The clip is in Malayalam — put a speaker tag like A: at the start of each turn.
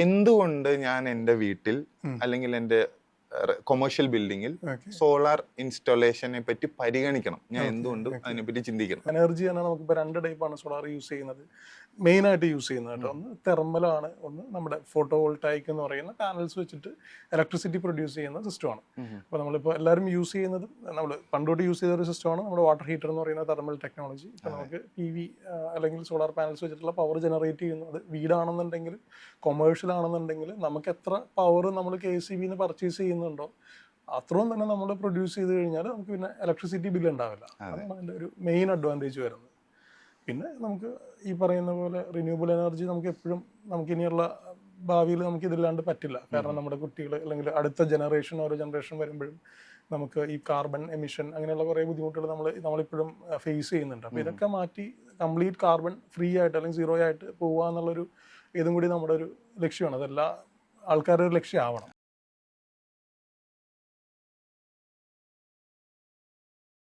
A: എന്തുകൊണ്ട് ഞാൻ എൻ്റെ വീട്ടിൽ അല്ലെങ്കിൽ എൻ്റെ കൊമേഴ്ഷ്യൽ ബിൽഡിങ്ങിൽ സോളാർ ഇൻസ്റ്റാളേഷനെ പറ്റി പരിഗണിക്കണം, ഞാൻ എന്തുകൊണ്ട് അതിനെപ്പറ്റി ചിന്തിക്കണം.
B: എനർജി തന്നെ നമുക്കിപ്പോൾ 2 ടൈപ്പാണ് സോളാർ യൂസ് ചെയ്യുന്നത്, മെയിനായിട്ട് യൂസ് ചെയ്യുന്നത് കേട്ടോ. ഒന്ന് തെർമലാണ്, ഒന്ന് നമ്മുടെ ഫോട്ടോ വോൾട്ടായിക് എന്ന് പറയുന്ന പാനൽസ് വെച്ചിട്ട് ഇലക്ട്രിസിറ്റി പ്രൊഡ്യൂസ് ചെയ്യുന്ന സിസ്റ്റമാണ്. അപ്പോൾ നമ്മളിപ്പോൾ എല്ലാവരും യൂസ് ചെയ്യുന്നത്, നമ്മൾ പണ്ടോട്ട് യൂസ് ചെയ്ത ഒരു സിസ്റ്റമാണ് നമ്മുടെ വാട്ടർ ഹീറ്റർ എന്ന് പറയുന്ന തെർമൽ ടെക്നോളജി. ഇപ്പോൾ നമുക്ക് PV അല്ലെങ്കിൽ സോളാർ പാനൽസ് വെച്ചിട്ടുള്ള പവർ ജനറേറ്റ് ചെയ്യുന്നത് വീടാണെന്നുണ്ടെങ്കിൽ, കൊമേഴ്ഷ്യൽ ആണെന്നുണ്ടെങ്കിൽ നമുക്ക് എത്ര പവർ നമ്മൾ KCBന്ന് പർച്ചേസ് ചെയ്യുന്നുണ്ടോ അത്രയും തന്നെ നമ്മൾ പ്രൊഡ്യൂസ് ചെയ്ത് കഴിഞ്ഞാൽ നമുക്ക് പിന്നെ ഇലക്ട്രിസിറ്റി ബില്ല് ഉണ്ടാവില്ല. അതാണ് അതിൻ്റെ ഒരു മെയിൻ അഡ്വാൻറ്റേജ് വരുന്നത്. പിന്നെ നമുക്ക് ഈ പറയുന്ന പോലെ റിന്യൂവബിൾ എനർജി നമുക്ക് എപ്പോഴും നമുക്കിനിയുള്ള ഭാവിയിൽ നമുക്ക് ഇതില്ലാണ്ട് പറ്റില്ല. കാരണം നമ്മുടെ കുട്ടികൾ അല്ലെങ്കിൽ അടുത്ത ജനറേഷൻ, ഓരോ ജനറേഷൻ വരുമ്പോഴും നമുക്ക് ഈ കാർബൺ എമിഷൻ അങ്ങനെയുള്ള കുറേ ബുദ്ധിമുട്ടുകൾ നമ്മളിപ്പോഴും ഫേസ് ചെയ്യുന്നുണ്ട്. അപ്പോൾ ഇതൊക്കെ മാറ്റി കംപ്ലീറ്റ് കാർബൺ ഫ്രീ ആയിട്ട് അല്ലെങ്കിൽ സീറോ ആയിട്ട് പോവുക എന്നുള്ളൊരു ഇതും കൂടി നമ്മുടെ ഒരു ലക്ഷ്യമാണ്. അതെല്ലാ ആൾക്കാരുടെ ഒരു ലക്ഷ്യമാവണം.